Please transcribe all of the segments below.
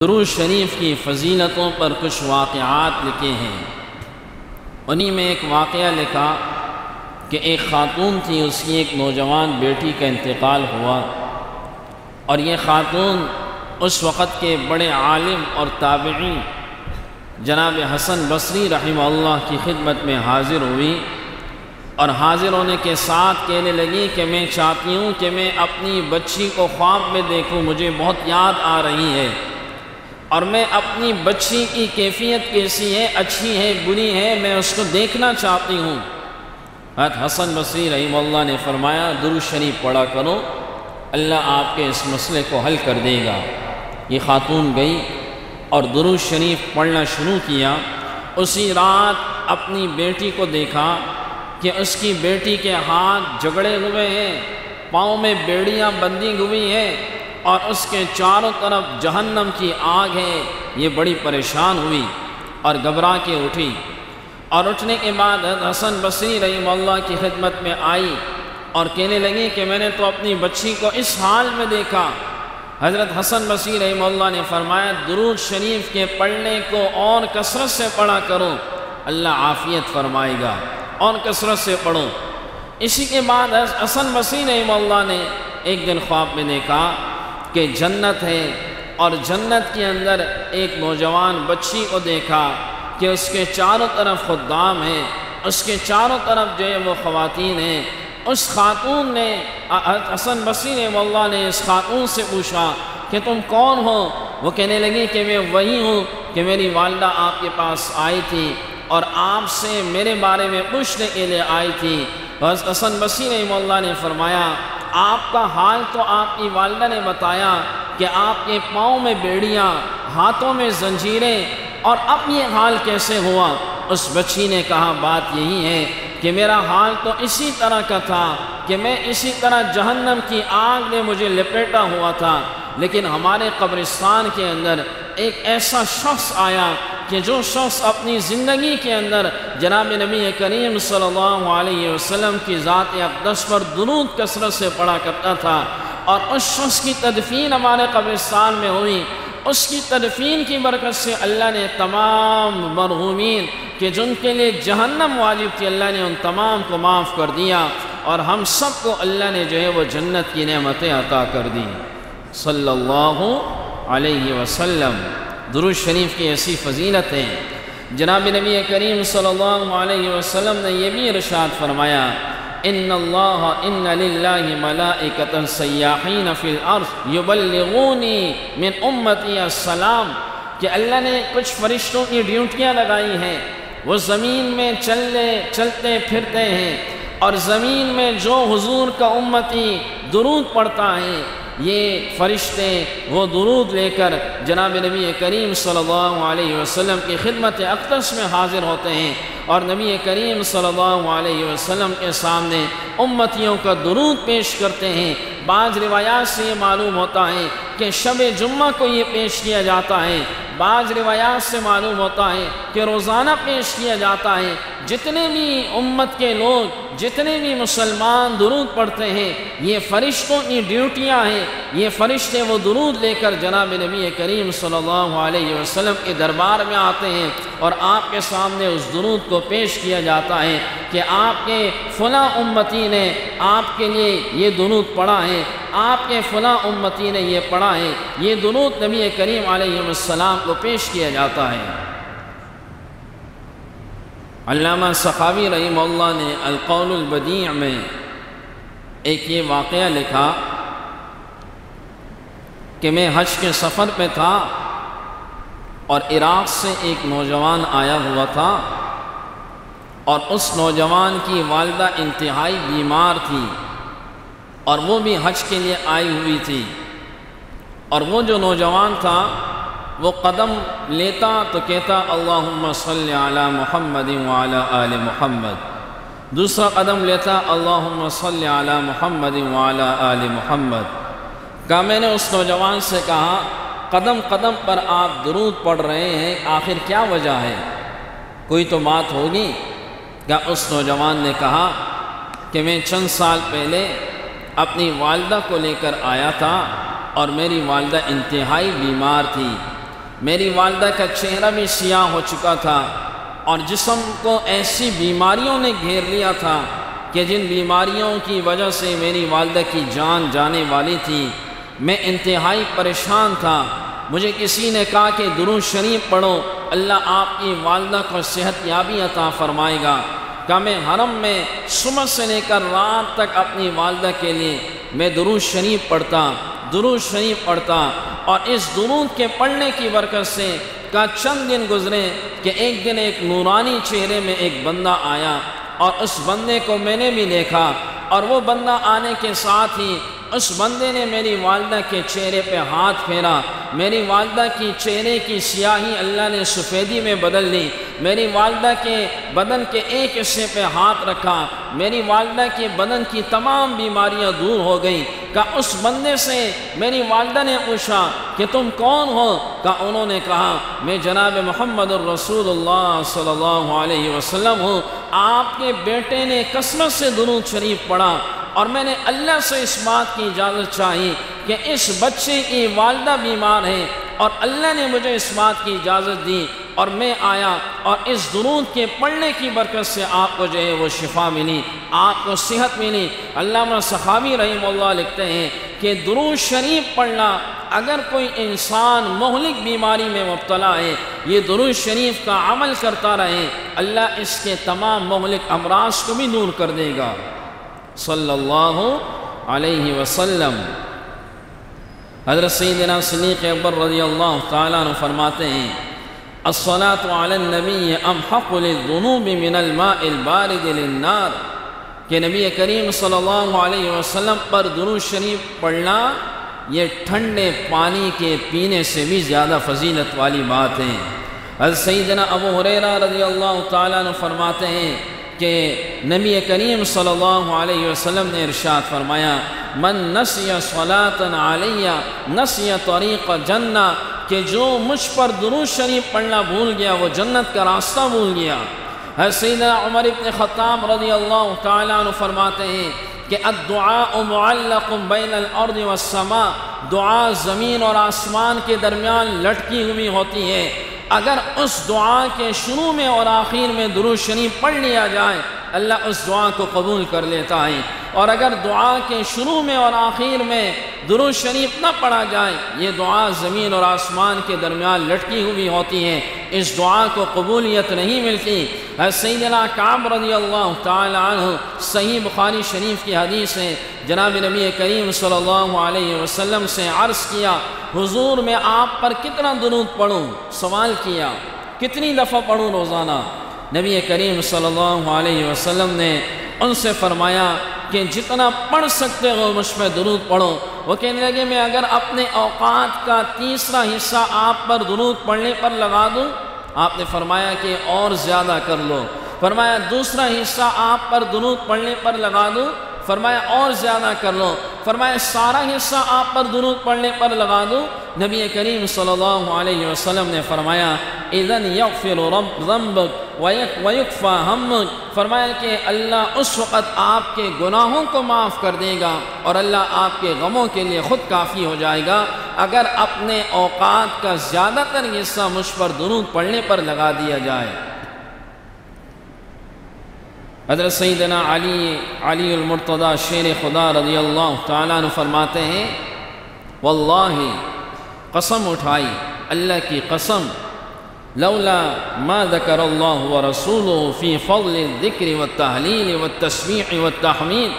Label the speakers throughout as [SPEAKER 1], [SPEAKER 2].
[SPEAKER 1] درود شریف کی فضیلتوں پر کچھ واقعات لکھے ہیں۔ انہی میں ایک واقعہ لکھا کہ ایک خاتون تھی، اس کی ایک نوجوان بیٹی کا انتقال ہوا، اور یہ خاتون اس وقت کے بڑے عالم اور تابعی جناب حسن بصری رحمہ اللہ کی خدمت میں حاضر ہوئی، اور حاضر ہونے کے ساتھ کہنے لگی کہ میں چاہتی ہوں کہ میں اپنی بچی کو خواب میں دیکھوں، مجھے بہت یاد آ رہی ہے، اور میں اپنی بچی کی کیفیت کیسی ہے، اچھی ہے بری ہے، میں اس کو دیکھنا چاہتی ہوں۔ حضرت حسن بصری رحمہ اللہ نے فرمایا درود شریف پڑھا کرو، اللہ آپ کے اس مسئلے کو حل کر دے گا۔ یہ خاتون گئی اور درود شریف پڑھنا شروع کیا۔ اسی رات اپنی بیٹی کو دیکھا کہ اس کی بیٹی کے ہاتھ جگڑے ہوئے ہیں، پاؤں میں بیڑیاں بندھی ہوئی ہیں، اور اس کے چاروں طرف جہنم کی آگ ہے۔ یہ بڑی پریشان ہوئی اور گھبرا کے اٹھی، اور اٹھنے کے بعد حسن بصری رحمہ اللہ کی خدمت میں آئی اور کہنے لگی کہ میں نے تو اپنی بچی کو اس حال میں دیکھا۔ حضرت حسن بصری رحمہ اللہ نے فرمایا درود شریف کے پڑھنے کو اور کثرت سے پڑھا کرو، اللہ عافیت فرمائے گا، اور کثرت سے پڑھو۔ اسی کے بعد حسن بصری رحمہ اللہ نے ایک دن خواب میں دیکھا کہ جنت ہے، اور جنت کے اندر ایک نوجوان بچی کو دیکھا کہ اس کے چاروں طرف خدام ہیں، اس کے چاروں طرف جو ہے وہ خواتین ہیں۔ اس خاتون نے حسن بصری رحمہ اللہ نے اس خاتون سے پوچھا کہ تم کون ہو؟ وہ کہنے لگی کہ میں وہی ہوں کہ میری والدہ آپ کے پاس آئی تھی اور آپ سے میرے بارے میں پوچھنے کے لیے آئی تھی۔ حسن بصری رحمہ اللہ نے فرمایا آپ کا حال تو آپ کی والدہ نے بتایا کہ آپ کے پاؤں میں بیڑیاں، ہاتھوں میں زنجیریں، اور اب یہ حال کیسے ہوا؟ اس بچی نے کہا بات یہی ہے کہ میرا حال تو اسی طرح کا تھا کہ میں اسی طرح جہنم کی آگ نے مجھے لپیٹا ہوا تھا، لیکن ہمارے قبرستان کے اندر ایک ایسا شخص آیا کہ جو شخص اپنی زندگی کے اندر جناب نبی کریم صلی اللہ علیہ وسلم کی ذات اقدس پر درود کثرت سے پڑھا کرتا تھا، اور اس شخص کی تدفین ہمارے قبرستان میں ہوئی۔ اس کی تدفین کی برکت سے اللہ نے تمام مرحومین کہ جن کے لیے جہنم واجب تھی، اللہ نے ان تمام کو معاف کر دیا، اور ہم سب کو اللہ نے جو ہے وہ جنت کی نعمتیں عطا کر دی۔ صلی اللہ علیہ وسلم۔ درود شریف کی ایسی فضیلت ہے۔ جناب نبی کریم صلی اللہ علیہ وسلم نے یہ بھی ارشاد فرمایا ان للہ ملائکۃ سیاحین فی الارض یبلغونی من امتی السلام، کہ اللہ نے کچھ فرشتوں کی ڈیوٹیاں لگائی ہیں، وہ زمین میں چلتے پھرتے ہیں، اور زمین میں جو حضور کا امتی درود پڑھتا ہے یہ فرشتے وہ درود لے کر جناب نبی کریم صلی اللہ علیہ وسلم کی خدمت اقدس میں حاضر ہوتے ہیں، اور نبی کریم صلی اللہ علیہ وسلم کے سامنے امتیوں کا درود پیش کرتے ہیں۔ بعض روایات سے یہ معلوم ہوتا ہے کہ شب جمعہ کو یہ پیش کیا جاتا ہے، بعض روایات سے معلوم ہوتا ہے کہ روزانہ پیش کیا جاتا ہے۔ جتنے بھی امت کے لوگ، جتنے بھی مسلمان درود پڑھتے ہیں، یہ فرشتوں کی ڈیوٹیاں ہیں، یہ فرشتے وہ درود لے کر جناب نبی کریم صلی اللہ علیہ وسلم کے دربار میں آتے ہیں، اور آپ کے سامنے اس درود کو پیش کیا جاتا ہے کہ آپ کے فلاں امتی نے آپ کے لیے یہ درود پڑھا ہے، آپ کے فلاں امتی نے یہ پڑھا ہے۔ یہ درود نبی کریم علیہ السلام کو پیش کیا جاتا ہے۔ علامہ سخاوی رحمہ اللہ نے القول البدیع میں ایک یہ واقعہ لکھا کہ میں حج کے سفر پہ تھا، اور عراق سے ایک نوجوان آیا ہوا تھا، اور اس نوجوان کی والدہ انتہائی بیمار تھی، اور وہ بھی حج کے لیے آئی ہوئی تھی، اور وہ جو نوجوان تھا وہ قدم لیتا تو کہتا اللہم صلی علی محمد وعلی آل محمد، دوسرا قدم لیتا اللہم صلی علی محمد وعلی آل محمد۔ کہا میں نے اس نوجوان سے کہا قدم قدم پر آپ درود پڑھ رہے ہیں، آخر کیا وجہ ہے؟ کوئی تو بات ہوگی۔ کیا اس نوجوان نے کہا کہ میں چند سال پہلے اپنی والدہ کو لے کر آیا تھا، اور میری والدہ انتہائی بیمار تھی، میری والدہ کا چہرہ بھی سیاہ ہو چکا تھا اور جسم کو ایسی بیماریوں نے گھیر لیا تھا کہ جن بیماریوں کی وجہ سے میری والدہ کی جان جانے والی تھی۔ میں انتہائی پریشان تھا۔ مجھے کسی نے کہا کہ درود شریف پڑھو، اللہ آپ کی والدہ کو صحت یابی عطا فرمائے گا۔ کہ میں حرم میں صبح سے لے کر رات تک اپنی والدہ کے لیے میں درود شریف پڑھتا اور اس درود کے پڑھنے کی برکت سے کا چند دن گزرے کہ ایک دن ایک نورانی چہرے میں ایک بندہ آیا اور اس بندے کو میں نے بھی دیکھا، اور وہ بندہ آنے کے ساتھ ہی اس بندے نے میری والدہ کے چہرے پہ ہاتھ پھیرا۔ میری والدہ کی چہرے کی سیاہی اللہ نے سفیدی میں بدل دی۔ میری والدہ کے بدن کے ایک حصے پہ ہاتھ رکھا، میری والدہ کے بدن کی تمام بیماریاں دور ہو گئیں۔ کہ اس بندے سے میری والدہ نے پوچھا کہ تم کون ہو؟ کہ انہوں نے کہا میں جناب محمد الرسول اللہ صلی اللہ علیہ وسلم ہوں۔ آپ کے بیٹے نے کثرت سے درود شریف پڑھا اور میں نے اللہ سے اس بات کی اجازت چاہی کہ اس بچے کی والدہ بیمار ہے، اور اللہ نے مجھے اس بات کی اجازت دی اور میں آیا، اور اس درود کے پڑھنے کی برکت سے آپ کو جو ہے وہ شفا ملی، آپ کو صحت ملی۔ علامہ سخاوی رحمہ اللہ لکھتے ہیں کہ درود شریف پڑھنا، اگر کوئی انسان مہلک بیماری میں مبتلا ہے، یہ درود شریف کا عمل کرتا رہے، اللہ اس کے تمام مہلک امراض کو بھی دور کر دے گا۔ صلی اللہ علیہ وسلم۔ حضرت سیدنا صدیق اکبر رضی اللہ تعالیٰ عنہ فرماتے ہیں الصلاۃ علی النبی امحق للذنوب من الماء البارد للنار، کہ نبی کریم صلی اللہ علیہ وسلم پر درود شریف پڑھنا یہ ٹھنڈے پانی کے پینے سے بھی زیادہ فضیلت والی بات ہے۔ حضرت سیدنا ابو ہریرہ رضی اللہ تعالیٰ عنہ فرماتے ہیں کہ نبی کریم صلی اللہ علیہ وسلم نے ارشاد فرمایا من نسی صلاۃ علیہ نسی طریق جنہ، کہ جو مجھ پر درود شریف پڑھنا بھول گیا وہ جنت کا راستہ بھول گیا۔ حضرت سیدنا عمر بن خطاب رضی اللہ تعالیٰ عنہ فرماتے ہیں کہ الدعاء معلق بین الارض والسماء، دعا زمین اور آسمان کے درمیان لٹکی ہوئی ہوتی ہے۔ اگر اس دعا کے شروع میں اور آخر میں درود شریف پڑھ لیا جائے اللہ اس دعا کو قبول کر لیتا ہے، اور اگر دعا کے شروع میں اور آخر میں درود شریف نہ پڑھا جائے یہ دعا زمین اور آسمان کے درمیان لٹکی ہوئی ہوتی ہے، اس دعا کو قبولیت نہیں ملتی۔ سیدنا کعب رضی اللہ تعالی عنہ، صحیح بخاری شریف کی حدیث ہے، جناب نبی کریم صلی اللہ علیہ وسلم سے عرض کیا حضور میں آپ پر کتنا درود پڑھوں؟ سوال کیا کتنی دفعہ پڑھوں روزانہ؟ نبی کریم صلی اللہ علیہ وسلم نے ان سے فرمایا کہ جتنا پڑھ سکتے ہو مجھ پہ درود پڑھو۔ وہ کہنے لگے میں اگر اپنے اوقات کا تیسرا حصہ آپ پر درود پڑھنے پر لگا دوں؟ آپ نے فرمایا کہ اور زیادہ کر لو۔ فرمایا دوسرا حصہ آپ پر درود پڑھنے پر لگا دوں؟ فرمایا اور زیادہ کر لو۔ فرمایا سارا حصہ آپ پر درود پڑھنے پر لگا دوں؟ نبی کریم صلی اللہ علیہ وسلم نے فرمایا اذن یغفر رب ذنبک ویکفی ہمک، فرمایا کہ اللہ اس وقت آپ کے گناہوں کو معاف کر دے گا اور اللہ آپ کے غموں کے لیے خود کافی ہو جائے گا اگر اپنے اوقات کا زیادہ تر حصہ مجھ پر درود پڑھنے پر لگا دیا جائے۔ حضرت سیدنا علی المرتضی شیر خدا رضی اللہ تعالیٰ عنہ فرماتے ہیں واللہ قسم اٹھائی اللہ کی قسم لولا ما ذکر اللہ ورسولہ فی فضل الذکر والتحلیل والتسبیح والتحمید،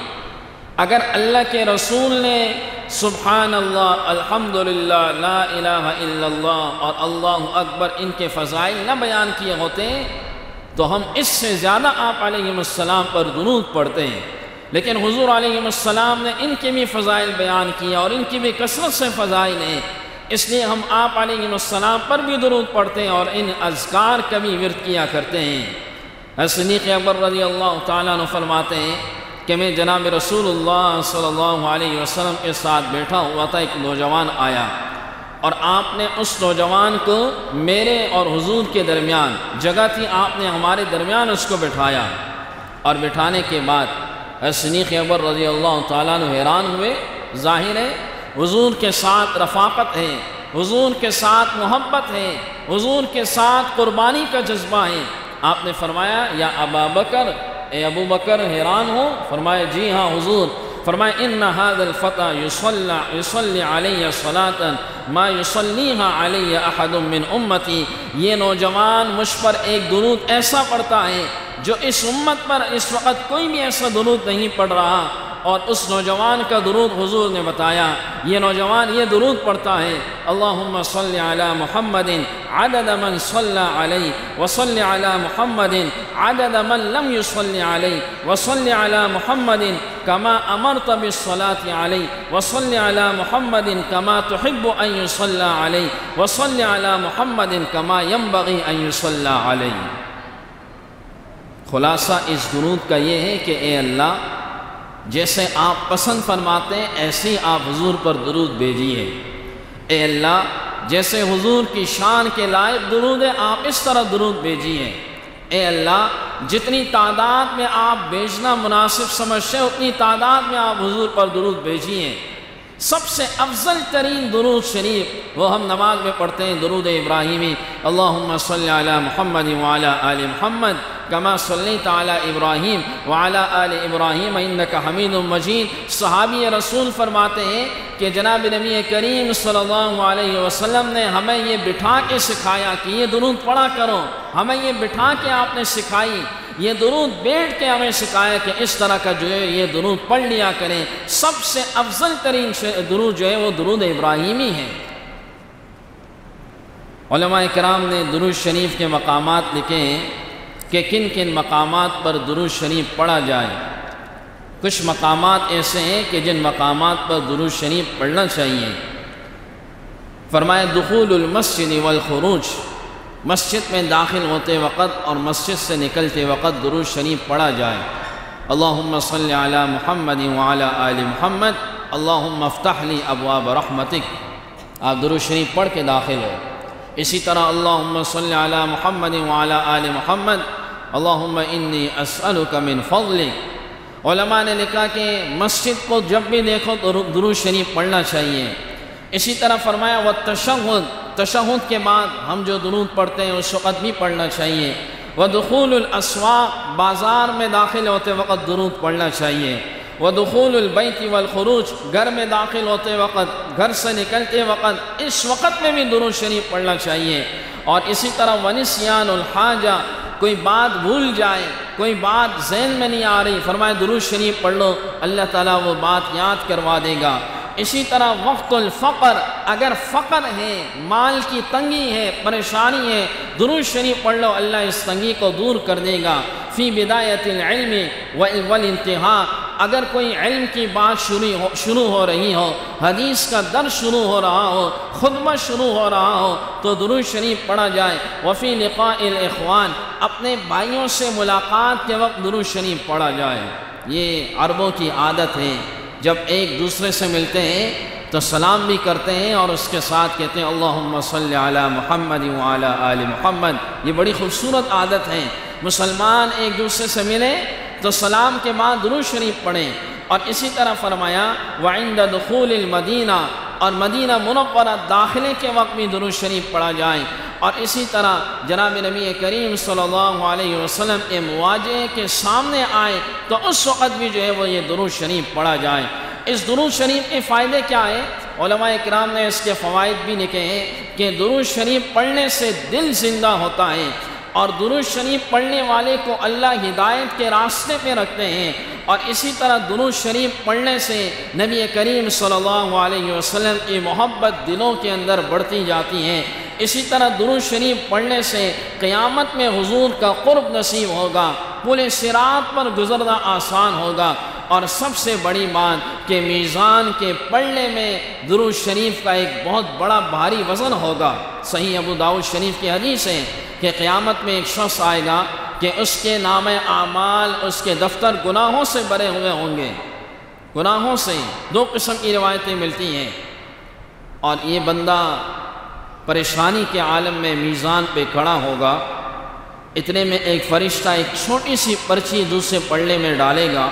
[SPEAKER 1] اگر اللہ کے رسول نے سبحان اللہ، الحمدللہ، لا الہ الا اللہ اور اللہ اکبر ان کے فضائل نہ بیان کیے ہوتے تو ہم اس سے زیادہ آپ علیہ السلام پر درود پڑھتے ہیں، لیکن حضور علیہ السلام نے ان کے بھی فضائل بیان کیا اور ان کی بھی کثرت سے فضائل ہیں، اس لیے ہم آپ علیہ السلام پر بھی درود پڑھتے ہیں اور ان اذکار کا بھی ورد کیا کرتے ہیں۔ صدیق اکبر رضی اللہ تعالیٰ عنہ فرماتے ہیں کہ میں جناب رسول اللہ صلی اللہ علیہ وسلم کے ساتھ بیٹھا ہوا تھا، ایک نوجوان آیا اور آپ نے اس نوجوان کو میرے اور حضور کے درمیان جگہ تھی، آپ نے ہمارے درمیان اس کو بٹھایا، اور بٹھانے کے بعد صدیق اکبر رضی اللہ تعالیٰ عنہ حیران ہوئے، ظاہر ہے حضور کے ساتھ رفاقت ہے، حضور کے ساتھ محبت ہے، حضور کے ساتھ قربانی کا جذبہ ہے۔ آپ نے فرمایا یا ابا بکر، اے ابو بکر حیران ہو؟ فرمایا جی ہاں حضور۔ فرمایا ان هذا الفتى يصلي علی صلاة ما يصلیها علی احد من امتی، یہ نوجوان مجھ پر ایک درود ایسا پڑھتا ہے جو اس امت پر اس وقت کوئی بھی ایسا درود نہیں پڑھ رہا۔ اور اس نوجوان کا درود حضور نے بتایا، یہ نوجوان یہ درود پڑھتا ہے، اللہم صلی علی محمد عدد من صلی علیہ وصلی علی محمد عدد من لم يصلی علیہ وصلی علی محمد کما امرت بالصلاة علیہ وصلی علی محمد کما تحب ان يصلی علیہ وصلی علی محمد کما ينبغی ان يصلی علیہ۔ خلاصہ اس درود کا یہ ہے کہ اے اللہ، جیسے آپ پسند فرماتے ہیں ایسے ہی آپ حضور پر درود بھیجیے۔ اے اللہ، جیسے حضور کی شان کے لائق درود ہے آپ اس طرح درود بھیجیے۔ اے اللہ، جتنی تعداد میں آپ بھیجنا مناسب سمجھتے ہیں اتنی تعداد میں آپ حضور پر درود بھیجیے۔ سب سے افضل ترین درود شریف وہ ہم نماز میں پڑھتے ہیں، درود ابراہیمی، اللہم صلی علی محمد وعلی آل محمد کما صلیت علی ابراہیم وعلی آل ابراہیم انک حمید مجید۔ صحابی رسول فرماتے ہیں کہ جناب نبی کریم صلی اللہ علیہ وسلم نے ہمیں یہ بٹھا کے سکھایا کہ یہ درود پڑھا کرو، ہمیں یہ بٹھا کے آپ نے سکھائی، یہ درود بیٹھ کے ہمیں سکھایا کہ اس طرح کا جو ہے یہ درود پڑھ لیا کریں۔ سب سے افضل ترین درود جو ہے وہ درود ابراہیمی ہے۔ علماء کرام نے درود شریف کے مقامات لکھے ہیں کہ کن کن مقامات پر درود شریف پڑھا جائے۔ کچھ مقامات ایسے ہیں کہ جن مقامات پر درود شریف پڑھنا چاہیے۔ فرمایا دخول المسجد والخروج، مسجد میں داخل ہوتے وقت اور مسجد سے نکلتے وقت درود شریف پڑھا جائے۔ اللہم صلی علی محمد وعلی آل محمد اللہم افتح لی ابواب رحمتک، آپ درود شریف پڑھ کے داخل ہو۔ اسی طرح اللہم صلی علی محمد وعلی آل محمد اللہم انی اسألک من فضلک۔ علماء نے لکھا کہ مسجد کو جب بھی دیکھو تو درود شریف پڑھنا چاہیے۔ اسی طرح فرمایا والتشہد، تشہد کے بعد ہم جو درود پڑھتے ہیں اس وقت بھی پڑھنا چاہیے۔ ودخول الاسواق، بازار میں داخل ہوتے وقت درود پڑھنا چاہیے۔ ودخول البیت والخروج، گھر میں داخل ہوتے وقت، گھر سے نکلتے وقت، اس وقت میں بھی درود شریف پڑھنا چاہیے۔ اور اسی طرح ونسیان الحاجہ، کوئی بات بھول جائے، کوئی بات ذہن میں نہیں آ رہی، فرمائے درود شریف پڑھ لو، اللہ تعالیٰ وہ بات یاد کروا دے گا۔ اسی طرح وقت الفقر، اگر فقر ہے، مال کی تنگی ہے، پریشانی ہے، درود شریف پڑھ لو، اللہ اس تنگی کو دور کر دے گا۔ فی بدایت العلم والانتہاء، اگر کوئی علم کی بات شروع ہو رہی ہو، حدیث کا درس شروع ہو رہا ہو، خطبہ شروع ہو رہا ہو تو درود شریف پڑھا جائے۔ وفی لقاء الاخوان، اپنے بھائیوں سے ملاقات کے وقت درود شریف پڑھا جائے۔ یہ عربوں کی عادت ہے، جب ایک دوسرے سے ملتے ہیں تو سلام بھی کرتے ہیں اور اس کے ساتھ کہتے ہیں اللہم صلی علی محمد وعلی آل محمد۔ یہ بڑی خوبصورت عادت ہے، مسلمان ایک دوسرے سے ملیں تو سلام کے بعد درود شریف پڑھیں۔ اور اسی طرح فرمایا وعند دخول المدینہ، اور مدینہ منورہ داخلے کے وقت بھی درود شریف پڑھا جائے۔ اور اسی طرح جناب نبی کریم صلی اللہ علیہ وسلم کے مواجہے کے سامنے آئے تو اس وقت بھی جو ہے وہ یہ درود شریف پڑھا جائے۔ اس درود شریف کے فائدے کیا ہیں؟ علماء کرام نے اس کے فوائد بھی لکھے ہیں کہ درود شریف پڑھنے سے دل زندہ ہوتا ہے، اور درود شریف پڑھنے والے کو اللہ ہدایت کے راستے پہ رکھتے ہیں۔ اور اسی طرح درود شریف پڑھنے سے نبی کریم صلی اللہ علیہ وسلم کی محبت دلوں کے اندر بڑھتی جاتی ہے۔ اسی طرح درود شریف پڑھنے سے قیامت میں حضور کا قرب نصیب ہوگا، پل صراط پر گزرنا آسان ہوگا۔ اور سب سے بڑی بات کہ میزان کے پلڑے میں درود شریف کا ایک بہت بڑا بھاری وزن ہوگا۔ صحیح ابو داؤد شریف کی حدیث ہے کہ قیامت میں ایک شخص آئے گا کہ اس کے نام اعمال، اس کے دفتر گناہوں سے بھرے ہوئے ہوں گے، گناہوں سے۔ دو قسم کی روایتیں ملتی ہیں، اور یہ بندہ پریشانی کے عالم میں میزان پہ کھڑا ہوگا، اتنے میں ایک فرشتہ ایک چھوٹی سی پرچی دوسرے پلڑے میں ڈالے گا،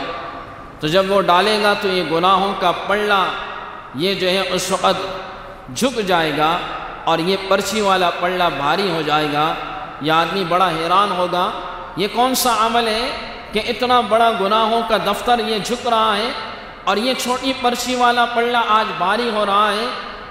[SPEAKER 1] تو جب وہ ڈالے گا تو یہ گناہوں کا پلڑا یہ جو ہے اس وقت جھک جائے گا اور یہ پرچی والا پلڑا بھاری ہو جائے گا، یہ آدمی بڑا حیران ہوگا، یہ کون سا عمل ہے کہ اتنا بڑا گناہوں کا دفتر یہ جھک رہا ہے اور یہ چھوٹی پرچی والا پلڑا آج بھاری ہو رہا ہے۔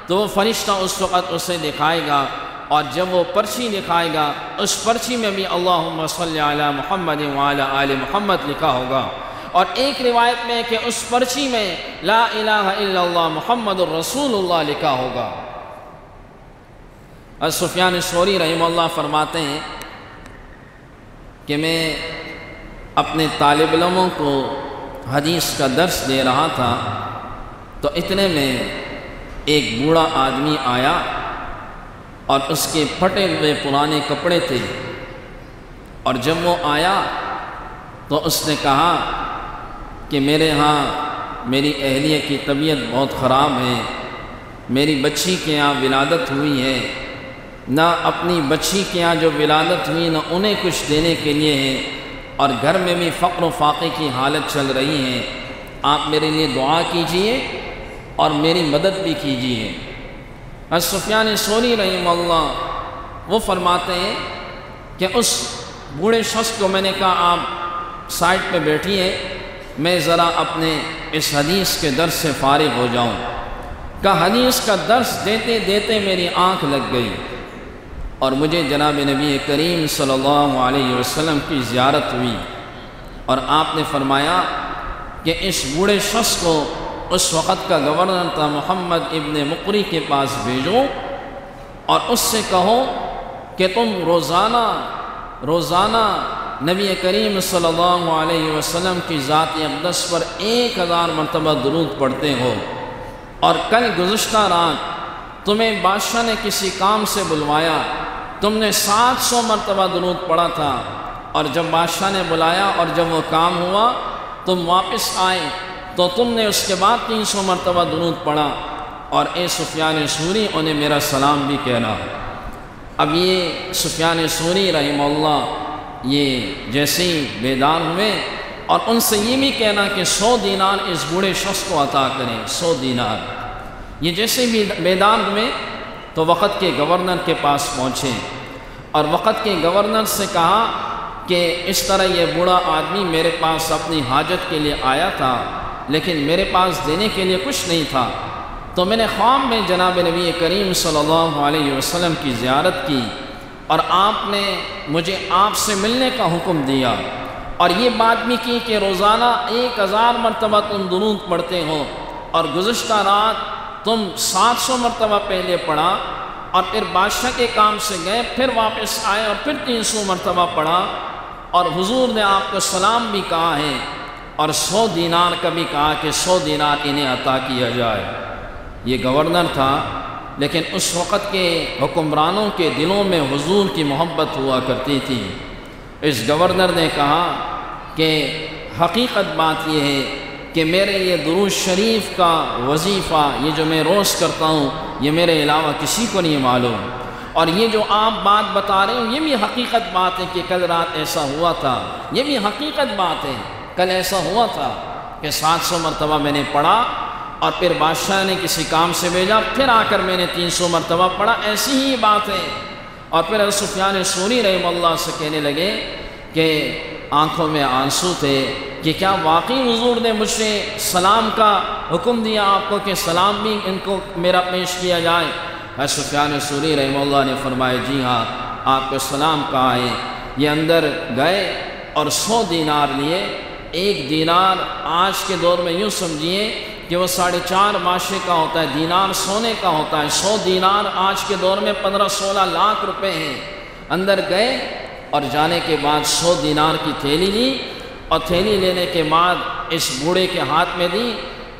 [SPEAKER 1] تو وہ فرشتہ اس وقت اسے دکھائے گا، اور جب وہ پرچی دکھائے گا اس پرچی میں بھی اللہم صلی علی محمد وعلی آل محمد لکھا ہوگا، اور ایک روایت میں کہ اس پرچی میں لا الہ الا اللہ محمد الرسول اللہ لکھا ہوگا۔ سفیان ثوری رحمہ اللہ فرماتے ہیں کہ میں اپنے طالب علموں کو حدیث کا درس دے رہا تھا، تو اتنے میں ایک بوڑھا آدمی آیا اور اس کے پھٹے ہوئے پرانے کپڑے تھے، اور جب وہ آیا تو اس نے کہا کہ میرے ہاں میری اہلیہ کی طبیعت بہت خراب ہے، میری بچی کے یہاں ولادت ہوئی ہے، نہ اپنی بچی کے یہاں جو ولادت ہوئی نہ انہیں کچھ دینے کے لیے ہے، اور گھر میں بھی فقر و فاقے کی حالت چل رہی ہے، آپ میرے لیے دعا کیجئے اور میری مدد بھی کیجئے۔ سفیان ثوری رحمہ اللہ وہ فرماتے ہیں کہ اس بوڑھے شخص کو میں نے کہا آپ سائڈ پہ بیٹھیے، میں ذرا اپنے اس حدیث کے درس سے فارغ ہو جاؤں۔ کہ حدیث کا درس دیتے دیتے میری آنکھ لگ گئی اور مجھے جناب نبی کریم صلی اللہ علیہ وسلم کی زیارت ہوئی، اور آپ نے فرمایا کہ اس بوڑھے شخص کو اس وقت کا گورنر تھا محمد ابن مقری کے پاس بھیجو اور اس سے کہو کہ تم روزانہ نبی کریم صلی اللہ علیہ وسلم کی ذات اقدس پر 1000 مرتبہ درود پڑھتے ہو، اور کل گزشتہ رات تمہیں بادشاہ نے کسی کام سے بلوایا، تم نے 700 مرتبہ درود پڑھا تھا، اور جب بادشاہ نے بلایا اور جب وہ کام ہوا تم واپس آئے تو تم نے اس کے بعد 300 مرتبہ درود پڑھا، اور اے سفیان ثوری انہیں میرا سلام بھی کہنا۔ اب یہ سفیان ثوری رحمہ اللہ یہ جیسے ہی بیدار ہوئے اور ان سے یہ بھی کہنا کہ 100 دینار اس بوڑھے شخص کو عطا کریں، 100 دینار۔ یہ جیسے بھی بیدار ہوئے تو وقت کے گورنر کے پاس پہنچے، اور وقت کے گورنر سے کہا کہ اس طرح یہ بوڑھا آدمی میرے پاس اپنی حاجت کے لیے آیا تھا، لیکن میرے پاس دینے کے لیے کچھ نہیں تھا، تو میں نے خواب میں جناب نبی کریم صلی اللہ علیہ وسلم کی زیارت کی، اور آپ نے مجھے آپ سے ملنے کا حکم دیا، اور یہ بات بھی کی کہ روزانہ 1000 مرتبہ تم درود پڑھتے ہو، اور گزشتہ رات تم 700 مرتبہ پہلے پڑھا، اور پھر بادشاہ کے کام سے گئے، پھر واپس آئے اور پھر 300 مرتبہ پڑھا، اور حضور نے آپ کو سلام بھی کہا ہے، اور 100 دینار کا بھی کہا کہ 100 دینار انہیں عطا کیا جائے۔ یہ گورنر تھا، لیکن اس وقت کے حکمرانوں کے دلوں میں حضور کی محبت ہوا کرتی تھی۔ اس گورنر نے کہا کہ حقیقت بات یہ ہے کہ میرے یہ درود شریف کا وظیفہ یہ جو میں روز کرتا ہوں یہ میرے علاوہ کسی کو نہیں معلوم، اور یہ جو آپ بات بتا رہے ہوں یہ بھی حقیقت بات ہے کہ کل رات ایسا ہوا تھا، یہ بھی حقیقت بات ہے، کل ایسا ہوا تھا کہ 700 مرتبہ میں نے پڑھا، اور پھر بادشاہ نے کسی کام سے بھیجا، پھر آ کر میں نے 300 مرتبہ پڑھا، ایسی ہی بات ہے۔ اور پھر سفیان ثوری رحمہ اللہ سے کہنے لگے کہ آنکھوں میں آنسو تھے کہ کیا واقعی حضور نے مجھ سے سلام کا حکم دیا آپ کو کہ سلام بھی ان کو میرا پیش کیا جائے؟ سفیان ثوری رحمہ اللہ نے فرمایا جی ہاں، آپ کو سلام کہا ہے۔ یہ اندر گئے اور 100 دینار لیے۔ 1 دینار آج کے دور میں یوں سمجھیے کہ وہ 4.5 ماشے کا ہوتا ہے، دینار سونے کا ہوتا ہے، 100 دینار آج کے دور میں 15-16 لاکھ روپے ہیں۔ اندر گئے اور جانے کے بعد 100 دینار کی تھیلی لی، اور تھیلی لینے کے بعد اس بوڑھے کے ہاتھ میں دی،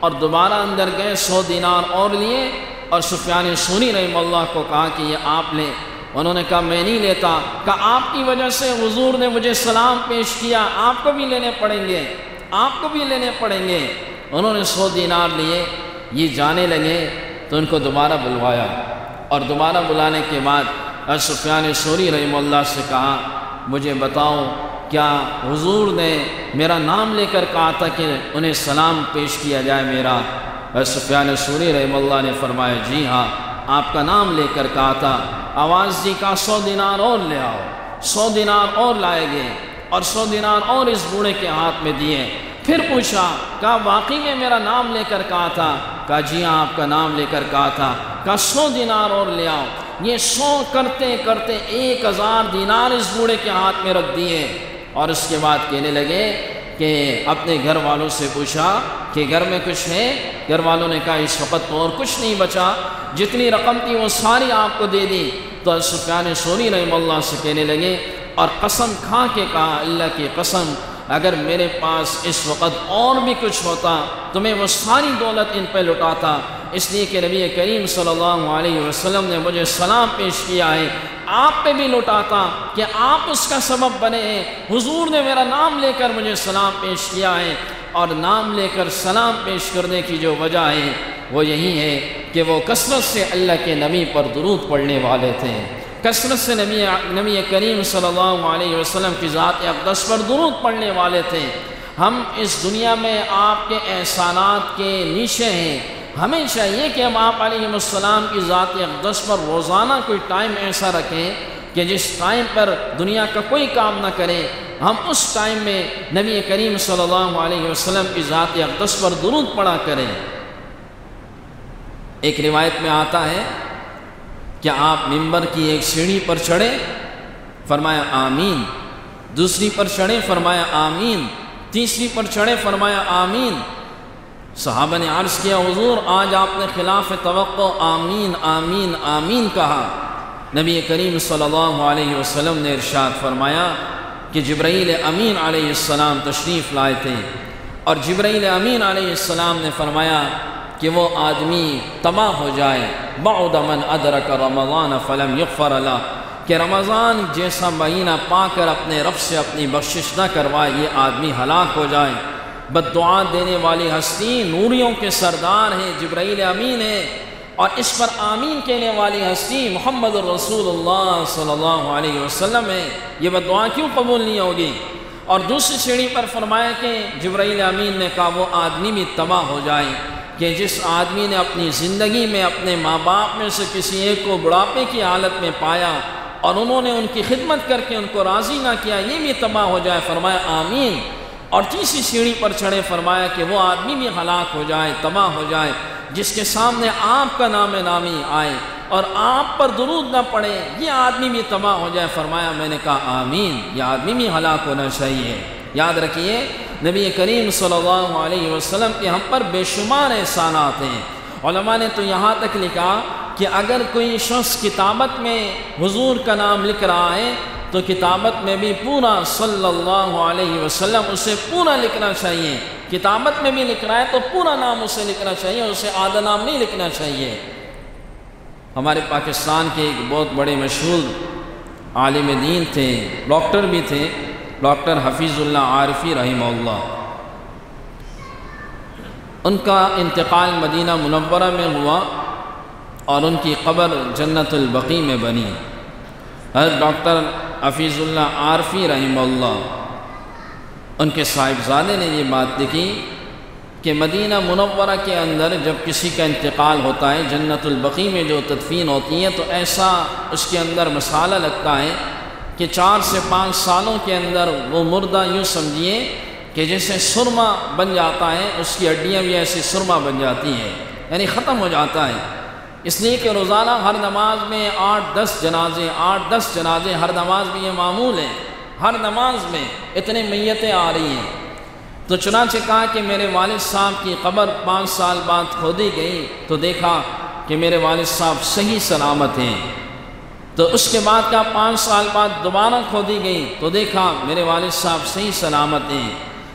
[SPEAKER 1] اور دوبارہ اندر گئے 100 دینار اور لیے، اور سفیان ثوری رحمہ اللہ کو کہا کہ یہ آپ لیں۔ انہوں نے کہا میں نہیں لیتا، کہا آپ کی وجہ سے حضور نے مجھے سلام پیش کیا، آپ کو بھی لینے پڑیں گے، آپ کو بھی لینے پڑیں گے۔ انہوں نے 100 دینار لیے، یہ جانے لگے تو ان کو دوبارہ بلوایا، اور دوبارہ بلانے کے بعد سفیان ثوری رحمہ اللہ سے کہا مجھے بتاؤ کیا حضور نے میرا نام لے کر کہا تھا کہ انہیں سلام پیش کیا جائے میرا؟ سفیان ثوری رحمہ اللہ نے فرمایا جی ہاں، آپ کا نام لے کر کہا تھا۔ آواز دی کا 100 دینار اور لے آؤ، 100 دینار اور لائے گئے اور 100 دینار اور اس بوڑھے کے ہاتھ میں دیے۔ پھر پوچھا، کہا واقعی میں میرا نام لے کر کہا تھا؟ کہا جی ہاں آپ کا نام لے کر کہا تھا۔ کہا 100 دینار اور لے آؤ۔ یہ 100 کرتے کرتے 1000 دینار اس بوڑھے کے ہاتھ میں رکھ دیے، اور اس کے بعد کہنے لگے کہ اپنے گھر والوں سے پوچھا کہ گھر میں کچھ ہے؟ گھر والوں نے کہا اس وقت تو اور کچھ نہیں بچا، جتنی رقم تھی وہ ساری آپ کو دے دی۔ تو سفیان ثوری رحمہ اللہ سے کہنے لگے اور قسم کھا کے کہا، اللہ کی قسم اگر میرے پاس اس وقت اور بھی کچھ ہوتا تو میں وہ ساری دولت ان پہ لٹاتا، اس لیے کہ نبی کریم صلی اللہ علیہ وسلم نے مجھے سلام پیش کیا ہے، آپ پہ بھی لٹاتا کہ آپ اس کا سبب بنے ہیں۔ حضور نے میرا نام لے کر مجھے سلام پیش کیا ہے، اور نام لے کر سلام پیش کرنے کی جو وجہ ہے وہ یہی ہے کہ وہ کثرت سے اللہ کے نبی پر درود پڑھنے والے تھے، کثرت سے نبی کریم صلی اللہ علیہ وسلم کی ذات اقدس پر درود پڑھنے والے تھے۔ ہم اس دنیا میں آپ کے احسانات کے نیچے ہیں، ہمیں چاہیے کہ ہم آپ علیہ السلام کی ذات اقدس پر روزانہ کوئی ٹائم ایسا رکھیں کہ جس ٹائم پر دنیا کا کوئی کام نہ کریں، ہم اس ٹائم میں نبی کریم صلی اللہ علیہ وسلم کی ذات اقدس پر درود پڑھا کریں۔ ایک روایت میں آتا ہے کہ آپ ممبر کی ایک سیڑھی پر چڑھے، فرمایا آمین، دوسری پر چڑھے، فرمایا آمین، تیسری پر چڑھے، فرمایا آمین۔ صحابہ نے عرض کیا حضور آج آپ نے خلاف توقع آمین آمین آمین کہا۔ نبی کریم صلی اللہ علیہ وسلم نے ارشاد فرمایا کہ جبرائیل امین علیہ السلام تشریف لائے تھے، اور جبرائیل امین علیہ السلام نے فرمایا کہ وہ آدمی تباہ ہو جائے، بعد من ادرک رمضان فلم یغفر لہ، کہ رمضان جیسا مہینہ پا کر اپنے رب سے اپنی بخشش نہ کروائے یہ آدمی ہلاک ہو جائے۔ بد دعا دینے والی ہستی نوریوں کے سردار ہیں، جبرائیل امین ہے، اور اس پر آمین کہنے والی ہستی محمد الرسول اللہ صلی اللہ علیہ وسلم ہے، یہ بد دعا کیوں قبول نہیں ہوگی؟ اور دوسری سیڑھی پر فرمایا کہ جبرائیل امین نے کہا وہ آدمی بھی تباہ ہو جائے کہ جس آدمی نے اپنی زندگی میں اپنے ماں باپ میں سے کسی ایک کو بڑھاپے کی حالت میں پایا اور انہوں نے ان کی خدمت کر کے ان کو راضی نہ کیا، یہ بھی تباہ ہو جائے، فرمایا آمین۔ اور تیسری سیڑھی پر چڑھے، فرمایا کہ وہ آدمی بھی ہلاک ہو جائے، تباہ ہو جائے جس کے سامنے آپ کا نام نامی آئے اور آپ پر درود نہ پڑے، یہ آدمی بھی تباہ ہو جائے، فرمایا میں نے کہا آمین، یہ آدمی بھی ہلاک ہونا چاہیے۔ یاد رکھیے نبی کریم صلی اللہ علیہ وسلم کے ہم پر بے شمار احسانات ہیں۔ علماء نے تو یہاں تک لکھا کہ اگر کوئی شخص کتابت میں حضور کا نام لکھ رہا ہے تو کتابت میں بھی پورا صلی اللہ علیہ وسلم اسے پورا لکھنا چاہیے، کتابت میں بھی لکھ رہا ہے تو پورا نام اسے لکھنا چاہیے، اسے آدھا نام نہیں لکھنا چاہیے۔ ہمارے پاکستان کے ایک بہت بڑے مشہور عالم دین تھے، ڈاکٹر بھی تھے، ڈاکٹر حفیظ اللہ عارفی رحمہ اللہ، ان کا انتقال مدینہ منورہ میں ہوا اور ان کی قبر جنت البقیع میں بنی۔ حضرت ڈاکٹر حفیظ اللہ عارفی رحمہ اللہ، ان کے صاحبزادے نے یہ بات لکھی کہ مدینہ منورہ کے اندر جب کسی کا انتقال ہوتا ہے، جنت البقیع میں جو تدفین ہوتی ہے، تو ایسا اس کے اندر مسئلہ لگتا ہے کہ 4 سے 5 سالوں کے اندر وہ مردہ یوں سمجھیے کہ جیسے سرما بن جاتا ہے، اس کی ہڈیاں بھی ایسی سرما بن جاتی ہیں، یعنی ختم ہو جاتا ہے۔ اس لیے کہ روزانہ ہر نماز میں 8-10 جنازے ہر نماز میں یہ معمول ہے، ہر نماز میں اتنے میتیں آ رہی ہیں۔ تو چنانچہ کہا کہ میرے والد صاحب کی قبر 5 سال بعد کھودی گئی تو دیکھا کہ میرے والد صاحب صحیح سلامت ہیں۔ تو اس کے بعد کہا 5 سال بعد دوبارہ کھودی گئی تو دیکھا میرے والد صاحب صحیح سلامت ہیں۔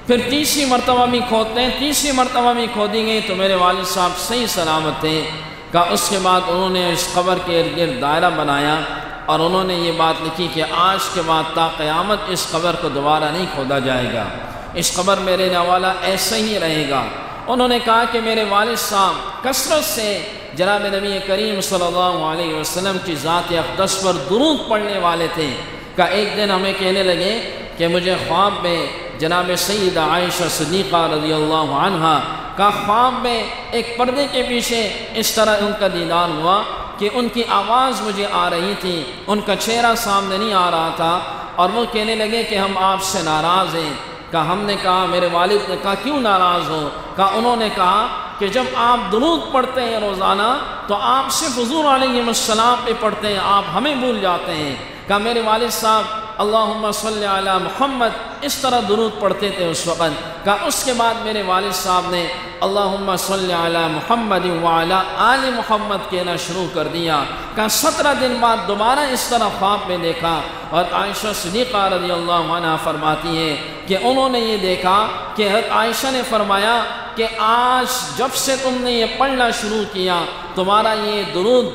[SPEAKER 1] پھر تیسری مرتبہ بھی کھودتے ہیں، تیسری مرتبہ بھی کھودی گئی تو میرے والد صاحب صحیح سلامت ہیں۔ کہا اس کے بعد انہوں نے اس قبر کے ارد گرد دائرہ بنایا اور انہوں نے یہ بات لکھی کہ آج کے بعد تا قیامت اس قبر کو دوبارہ نہیں کھودا جائے گا، اس قبر میں رہنے والا ایسا ہی رہے گا۔ انہوں نے کہا کہ میرے والد صاحب کثرت سے جناب نبی کریم صلی اللہ علیہ وسلم کی ذات اقدس پر درود پڑھنے والے تھے۔ کہ ایک دن ہمیں کہنے لگے کہ مجھے خواب میں جناب سیدہ عائشہ صدیقہ رضی اللہ عنہا کا خواب میں ایک پردے کے پیچھے اس طرح ان کا دیدار ہوا کہ ان کی آواز مجھے آ رہی تھی، ان کا چہرہ سامنے نہیں آ رہا تھا، اور وہ کہنے لگے کہ ہم آپ سے ناراض ہیں۔ ہم نے کہا، میرے والد نے کہا کیوں ناراض ہو؟ انہوں نے کہا کہ جب آپ درود پڑھتے ہیں روزانہ تو آپ صرف حضور علیہ السلام پہ پڑھتے ہیں، آپ ہمیں بھول جاتے ہیں۔ میرے والد صاحب اللہم صلی علی محمد اس طرح درود پڑھتے تھے اس وقت۔ اس کے بعد میرے والد صاحب نے اللہم صلی علی محمد وعلی آل محمد کہنا شروع کر دیا۔ 17 دن بعد دوبارہ اس طرح خواب میں دیکھا، اور عائشہ صدیقہ رضی اللہ عنہ فرماتی ہے کہ انہوں نے یہ دیکھا کہ حضرت عائشہ نے فرمایا کہ آج جب سے تم نے یہ پڑھنا شروع کیا، تمہارا یہ درود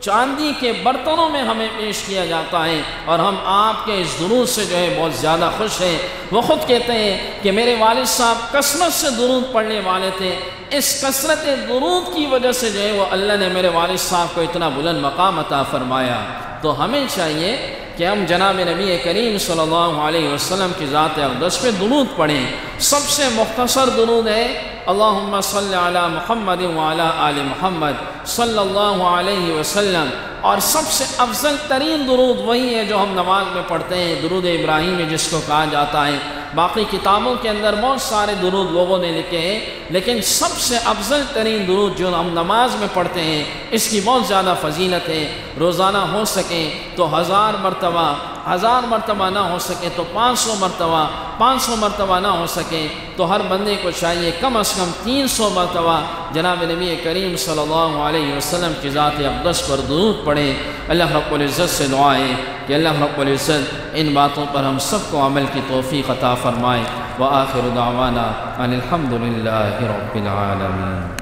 [SPEAKER 1] چاندی کے برتنوں میں ہمیں پیش کیا جاتا ہے، اور ہم آپ کے اس درود سے جو ہے بہت زیادہ خوش ہیں۔ وہ خود کہتے ہیں کہ میرے والد صاحب کثرت سے درود پڑھنے والے تھے، اس کثرت درود کی وجہ سے جو ہے وہ اللہ نے میرے والد صاحب کو اتنا بلند مقام عطا فرمایا۔ تو ہمیں چاہیے کہ ہم جناب نبی کریم صلی اللہ علیہ وسلم کی ذات اقدس پہ درود پڑھیں۔ سب سے مختصر درود ہے اللہم صلی علی محمد وعلی آل محمد صلی اللہ علیہ وسلم، اور سب سے افضل ترین درود وہی ہے جو ہم نماز میں پڑھتے ہیں، درود ابراہیمی جس کو کہا جاتا ہے۔ باقی کتابوں کے اندر بہت سارے درود لوگوں نے لکھے ہیں، لیکن سب سے افضل ترین درود جو ہم نماز میں پڑھتے ہیں اس کی بہت زیادہ فضیلت ہے۔ روزانہ ہو سکے تو 1000 مرتبہ، 1000 مرتبہ نہ ہو سکے تو 500 مرتبہ، 500 مرتبہ نہ ہو سکے تو ہر بندے کو چاہیے کم از کم 300 مرتبہ جناب نبی کریم صلی اللہ علیہ وسلم کی ذات اقدس پر درود پڑھیں۔ اللہ رب العزت سے دعا ہے کہ اللہ رب العزت ان باتوں پر ہم سب کو عمل کی توفیق عطا فرمائے۔ وآخر دعوانا ان الحمد للہ رب العالمین۔